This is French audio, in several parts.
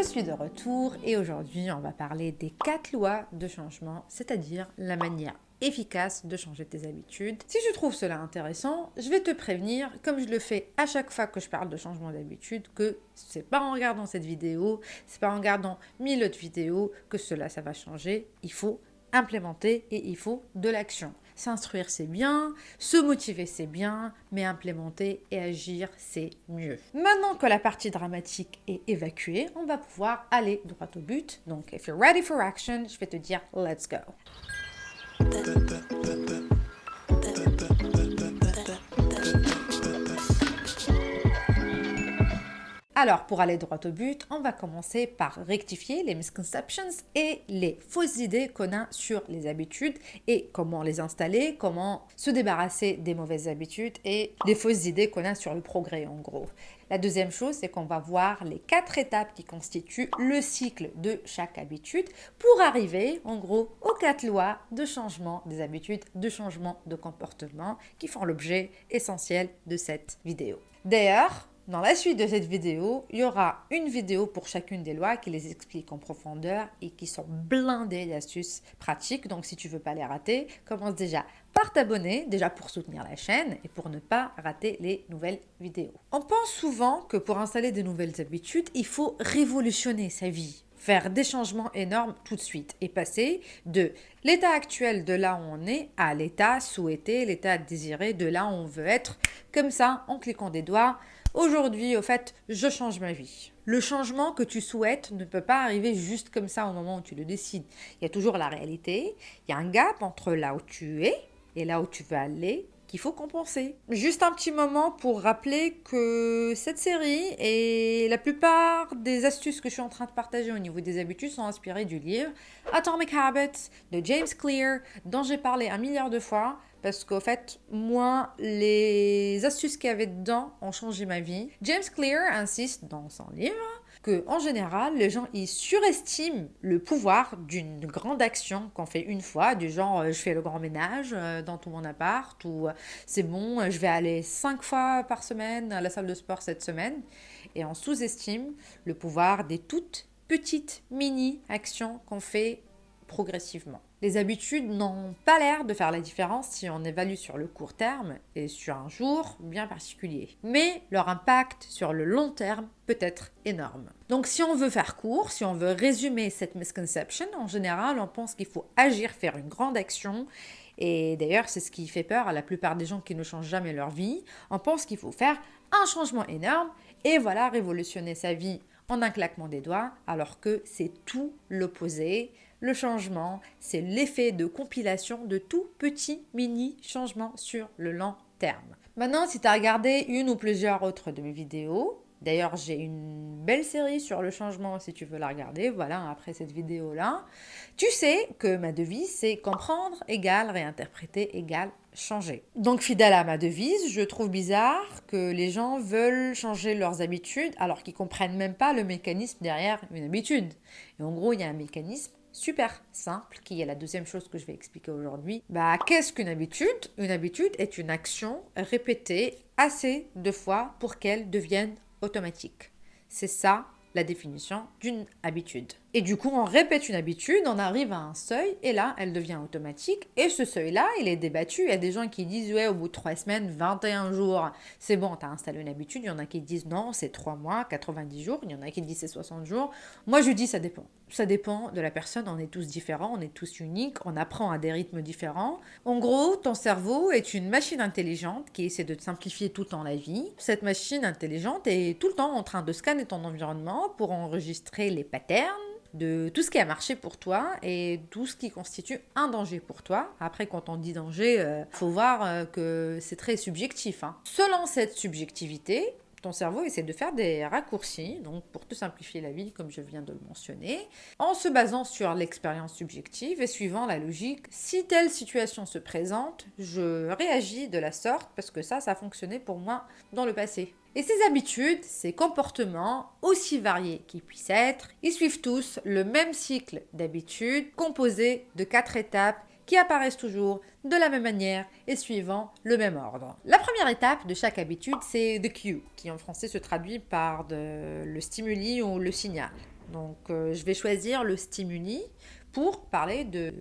suis de retour et aujourd'hui on va parler des 4 lois de changement, c'est-à-dire la manière efficace de changer tes habitudes. Si je trouve cela intéressant, je vais te prévenir, comme je le fais à chaque fois que je parle de changement d'habitude, que c'est pas en regardant cette vidéo, c'est pas en regardant 1000 autres vidéos que ça va changer. Il faut implémenter et il faut de l'action. S'instruire, c'est bien, se motiver, c'est bien, mais implémenter et agir, c'est mieux. Maintenant que la partie dramatique est évacuée, on va pouvoir aller droit au but. Donc, if you're ready for action, je vais te dire let's go. Alors, pour aller droit au but, on va commencer par rectifier les misconceptions et les fausses idées qu'on a sur les habitudes et comment les installer, comment se débarrasser des mauvaises habitudes et les fausses idées qu'on a sur le progrès en gros. La deuxième chose, c'est qu'on va voir les 4 étapes qui constituent le cycle de chaque habitude pour arriver en gros aux 4 lois de changement des habitudes, de changement de comportement qui font l'objet essentiel de cette vidéo. D'ailleurs, dans la suite de cette vidéo, il y aura une vidéo pour chacune des lois qui les explique en profondeur et qui sont blindées d'astuces pratiques. Donc si tu ne veux pas les rater, commence déjà par t'abonner, déjà pour soutenir la chaîne et pour ne pas rater les nouvelles vidéos. On pense souvent que pour installer de nouvelles habitudes, il faut révolutionner sa vie. Faire des changements énormes tout de suite et passer de l'état actuel de là où on est à l'état souhaité, l'état désiré de là où on veut être, comme ça en cliquant des doigts. Aujourd'hui, au fait, je change ma vie. Le changement que tu souhaites ne peut pas arriver juste comme ça au moment où tu le décides. Il y a toujours la réalité, il y a un gap entre là où tu es et là où tu veux aller qu'il faut compenser. Juste un petit moment pour rappeler que cette série et la plupart des astuces que je suis en train de partager au niveau des habitudes sont inspirées du livre Atomic Habits de James Clear, dont j'ai parlé 1 milliard de fois, parce qu'au fait, moi, les astuces qu'il y avait dedans ont changé ma vie. James Clear insiste dans son livre que, en général, les gens ils surestiment le pouvoir d'une grande action qu'on fait une fois, du genre je fais le grand ménage dans tout mon appart, ou c'est bon, je vais aller 5 fois par semaine à la salle de sport cette semaine, et on sous-estime le pouvoir des toutes petites mini-actions qu'on fait progressivement. Les habitudes n'ont pas l'air de faire la différence si on évalue sur le court terme et sur un jour bien particulier. Mais leur impact sur le long terme peut être énorme. Donc si on veut faire court, si on veut résumer cette misconception, en général, on pense qu'il faut agir, faire une grande action. Et d'ailleurs, c'est ce qui fait peur à la plupart des gens qui ne changent jamais leur vie. On pense qu'il faut faire un changement énorme et voilà, révolutionner sa vie en un claquement des doigts, alors que c'est tout l'opposé. Le changement, c'est l'effet de compilation de tout petits mini-changements sur le long terme. Maintenant, si tu as regardé une ou plusieurs autres de mes vidéos, d'ailleurs, j'ai une belle série sur le changement si tu veux la regarder, voilà, après cette vidéo-là, tu sais que ma devise, c'est comprendre égale réinterpréter égale changer. Donc, fidèle à ma devise, je trouve bizarre que les gens veulent changer leurs habitudes alors qu'ils ne comprennent même pas le mécanisme derrière une habitude. Et en gros, il y a un mécanisme super simple, qui est la deuxième chose que je vais expliquer aujourd'hui. Qu'est-ce qu'une habitude? Une habitude est une action répétée assez de fois pour qu'elle devienne automatique. C'est ça la définition d'une habitude. Et du coup, on répète une habitude, on arrive à un seuil et là, elle devient automatique. Et ce seuil-là, il est débattu. Il y a des gens qui disent, ouais, au bout de 3 semaines, 21 jours, c'est bon, tu as installé une habitude. Il y en a qui disent, non, c'est 3 mois, 90 jours. Il y en a qui disent, c'est 60 jours. Moi, je dis, ça dépend. Ça dépend de la personne. On est tous différents, on est tous uniques, on apprend à des rythmes différents. En gros, ton cerveau est une machine intelligente qui essaie de te simplifier tout le temps la vie. Cette machine intelligente est tout le temps en train de scanner ton environnement pour enregistrer les patterns de tout ce qui a marché pour toi et tout ce qui constitue un danger pour toi. Après, quand on dit danger, faut voir que c'est très subjectif. Selon cette subjectivité, ton cerveau essaie de faire des raccourcis, donc pour te simplifier la vie, comme je viens de le mentionner, en se basant sur l'expérience subjective et suivant la logique. Si telle situation se présente, je réagis de la sorte parce que ça a fonctionné pour moi dans le passé. Et ces habitudes, ces comportements, aussi variés qu'ils puissent être, ils suivent tous le même cycle d'habitudes composé de 4 étapes qui apparaissent toujours de la même manière et suivant le même ordre. La première étape de chaque habitude, c'est the cue, qui en français se traduit par le stimuli ou le signal. Donc, je vais choisir le stimuli pour parler de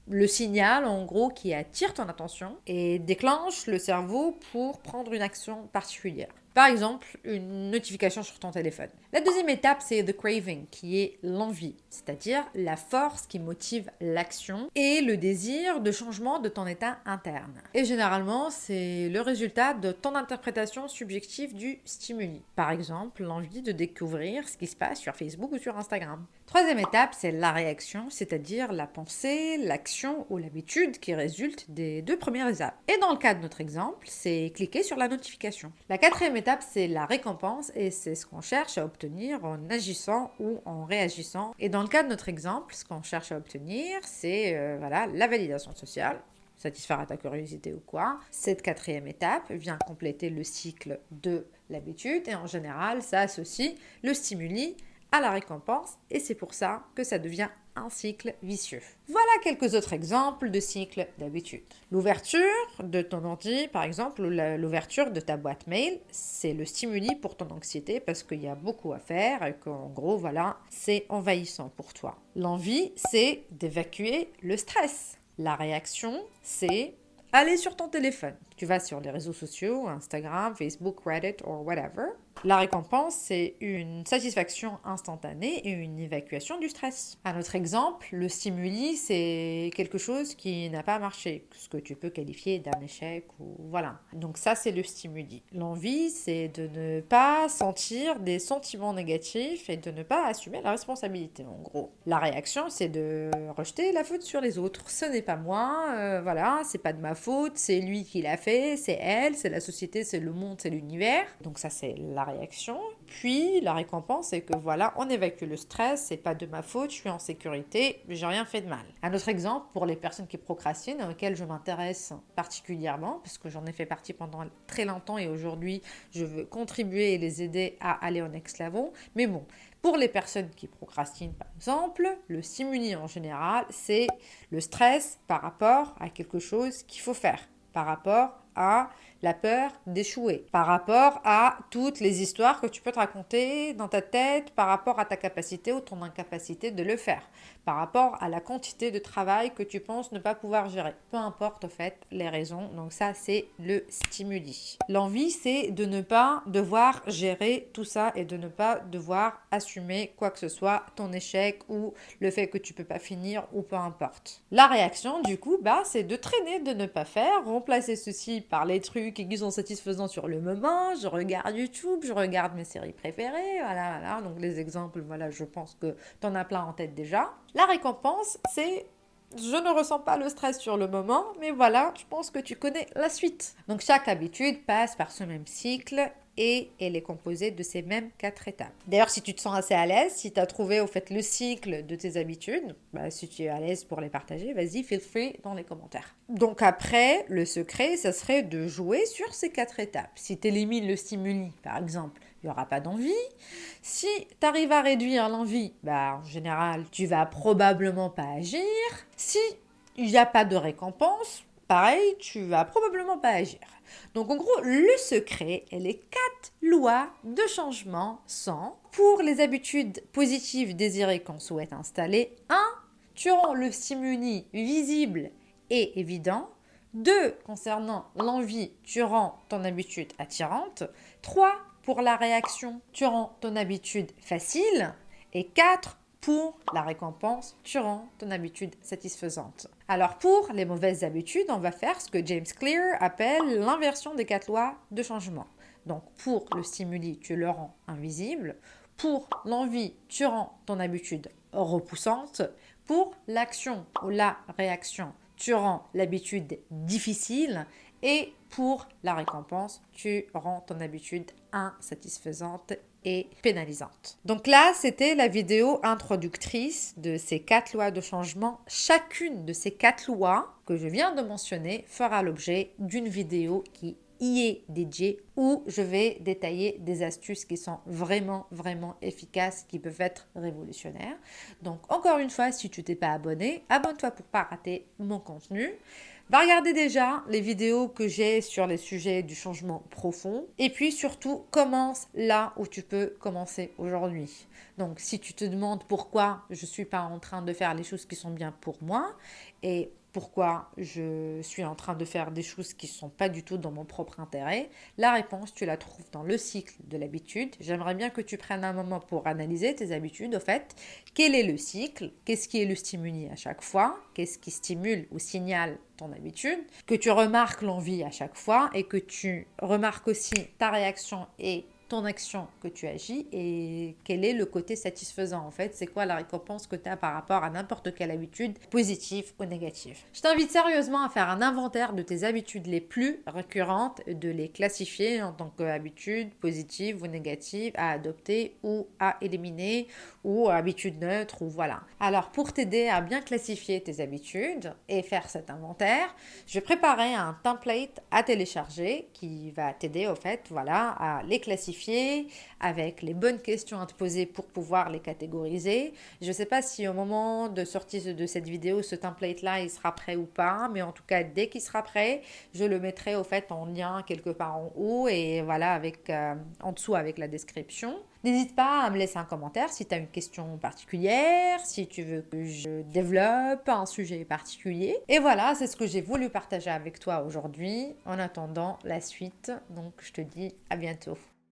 le signal, en gros, qui attire ton attention et déclenche le cerveau pour prendre une action particulière. Par exemple, une notification sur ton téléphone. La deuxième étape, c'est the craving, qui est l'envie, c'est-à-dire la force qui motive l'action et le désir de changement de ton état interne. Et généralement, c'est le résultat de ton interprétation subjective du stimuli. Par exemple, l'envie de découvrir ce qui se passe sur Facebook ou sur Instagram. Troisième étape, c'est la réaction, c'est-à-dire la pensée, l'action ou l'habitude qui résulte des deux premières étapes. Et dans le cas de notre exemple, c'est cliquer sur la notification. La quatrième étape, c'est la récompense et c'est ce qu'on cherche à obtenir en agissant ou en réagissant. Et dans le cas de notre exemple, ce qu'on cherche à obtenir, c'est la validation sociale, satisfaire à ta curiosité ou quoi. Cette quatrième étape vient compléter le cycle de l'habitude et en général, ça associe le stimuli à la récompense et c'est pour ça que ça devient un cycle vicieux. Voilà quelques autres exemples de cycles d'habitude. L'ouverture de ton ordi, par exemple, ou l'ouverture de ta boîte mail, c'est le stimuli pour ton anxiété parce qu'il y a beaucoup à faire et qu'en gros, voilà, c'est envahissant pour toi. L'envie, c'est d'évacuer le stress. La réaction, c'est aller sur ton téléphone. Tu vas sur les réseaux sociaux, Instagram, Facebook, Reddit ou whatever. La récompense, c'est une satisfaction instantanée et une évacuation du stress. Un autre exemple, le stimuli, c'est quelque chose qui n'a pas marché, ce que tu peux qualifier d'un échec ou voilà. Donc ça, c'est le stimuli. L'envie, c'est de ne pas sentir des sentiments négatifs et de ne pas assumer la responsabilité, en gros. La réaction, c'est de rejeter la faute sur les autres. Ce n'est pas moi, c'est pas de ma faute, c'est lui qui l'a fait, c'est elle, c'est la société, c'est le monde, c'est l'univers. Donc ça, c'est la réaction. Puis la récompense, c'est que voilà, on évacue le stress, c'est pas de ma faute, je suis en sécurité, j'ai rien fait de mal. Un autre exemple pour les personnes qui procrastinent, auxquelles je m'intéresse particulièrement, parce que j'en ai fait partie pendant très longtemps et aujourd'hui, je veux contribuer et les aider à aller au next level. Mais bon, pour les personnes qui procrastinent, par exemple, le stimuli en général, c'est le stress par rapport à quelque chose qu'il faut faire, par rapport à la peur d'échouer, par rapport à toutes les histoires que tu peux te raconter dans ta tête, par rapport à ta capacité ou ton incapacité de le faire, par rapport à la quantité de travail que tu penses ne pas pouvoir gérer. Peu importe, au fait, les raisons. Donc ça, c'est le stimuli. L'envie, c'est de ne pas devoir gérer tout ça et de ne pas devoir assumer quoi que ce soit, ton échec ou le fait que tu peux pas finir ou peu importe. La réaction, du coup, c'est de traîner, de ne pas faire, remplacer ceci par les trucs qui sont satisfaisants sur le moment. Je regarde YouTube, je regarde mes séries préférées, voilà. Donc les exemples, je pense que tu en as plein en tête déjà. La récompense, c'est je ne ressens pas le stress sur le moment, mais voilà, je pense que tu connais la suite. Donc chaque habitude passe par ce même cycle et elle est composée de ces mêmes 4 étapes. D'ailleurs, si tu te sens assez à l'aise, si tu as trouvé au fait le cycle de tes habitudes, si tu es à l'aise pour les partager, vas-y, feel free dans les commentaires. Donc après, le secret, ça serait de jouer sur ces 4 étapes. Si tu élimines le stimuli, par exemple, il n'y aura pas d'envie. Si tu arrives à réduire l'envie, en général, tu vas probablement pas agir. Si il n'y a pas de récompense, pareil, tu vas probablement pas agir. Donc en gros, le secret et les 4 lois de changement sont, pour les habitudes positives désirées qu'on souhaite installer, 1. Tu rends le stimuli visible et évident. 2. Concernant l'envie, tu rends ton habitude attirante. 3. Pour la réaction, tu rends ton habitude facile. Et 4. Pour la récompense, tu rends ton habitude satisfaisante. Alors pour les mauvaises habitudes, on va faire ce que James Clear appelle l'inversion des 4 lois de changement. Donc pour le stimuli, tu le rends invisible. Pour l'envie, tu rends ton habitude repoussante. Pour l'action ou la réaction, tu rends l'habitude difficile. Et pour la récompense, tu rends ton habitude insatisfaisante et pénalisante. Donc là, c'était la vidéo introductrice de ces 4 lois de changement. Chacune de ces 4 lois que je viens de mentionner fera l'objet d'une vidéo qui y est dédiée où je vais détailler des astuces qui sont vraiment efficaces, qui peuvent être révolutionnaires. Donc encore une fois, si tu t'es pas abonné, abonne-toi pour pas rater mon contenu. Va regarder déjà les vidéos que j'ai sur les sujets du changement profond. Et puis surtout, commence là où tu peux commencer aujourd'hui. Donc si tu te demandes pourquoi je ne suis pas en train de faire les choses qui sont bien pour moi et pourquoi je suis en train de faire des choses qui ne sont pas du tout dans mon propre intérêt, la réponse, tu la trouves dans le cycle de l'habitude. J'aimerais bien que tu prennes un moment pour analyser tes habitudes. Au fait, quel est le cycle? Qu'est-ce qui est le stimuli à chaque fois? Qu'est-ce qui stimule ou signale ton habitude? Que tu remarques l'envie à chaque fois et que tu remarques aussi ta réaction et ton action que tu agis et quel est le côté satisfaisant en fait, c'est quoi la récompense que tu as par rapport à n'importe quelle habitude, positive ou négative. Je t'invite sérieusement à faire un inventaire de tes habitudes les plus récurrentes, de les classifier en tant qu'habitudes positives ou négatives à adopter ou à éliminer ou habitudes neutres ou voilà. Alors pour t'aider à bien classifier tes habitudes et faire cet inventaire, je vais préparer un template à télécharger qui va t'aider au fait voilà à les classifier avec les bonnes questions à te poser pour pouvoir les catégoriser. Je ne sais pas si au moment de sortie de cette vidéo, ce template-là, il sera prêt ou pas, mais en tout cas, dès qu'il sera prêt, je le mettrai au fait en lien quelque part en haut et voilà, avec, en dessous avec la description. N'hésite pas à me laisser un commentaire si tu as une question particulière, si tu veux que je développe un sujet particulier. Et voilà, c'est ce que j'ai voulu partager avec toi aujourd'hui en attendant la suite. Donc, je te dis à bientôt.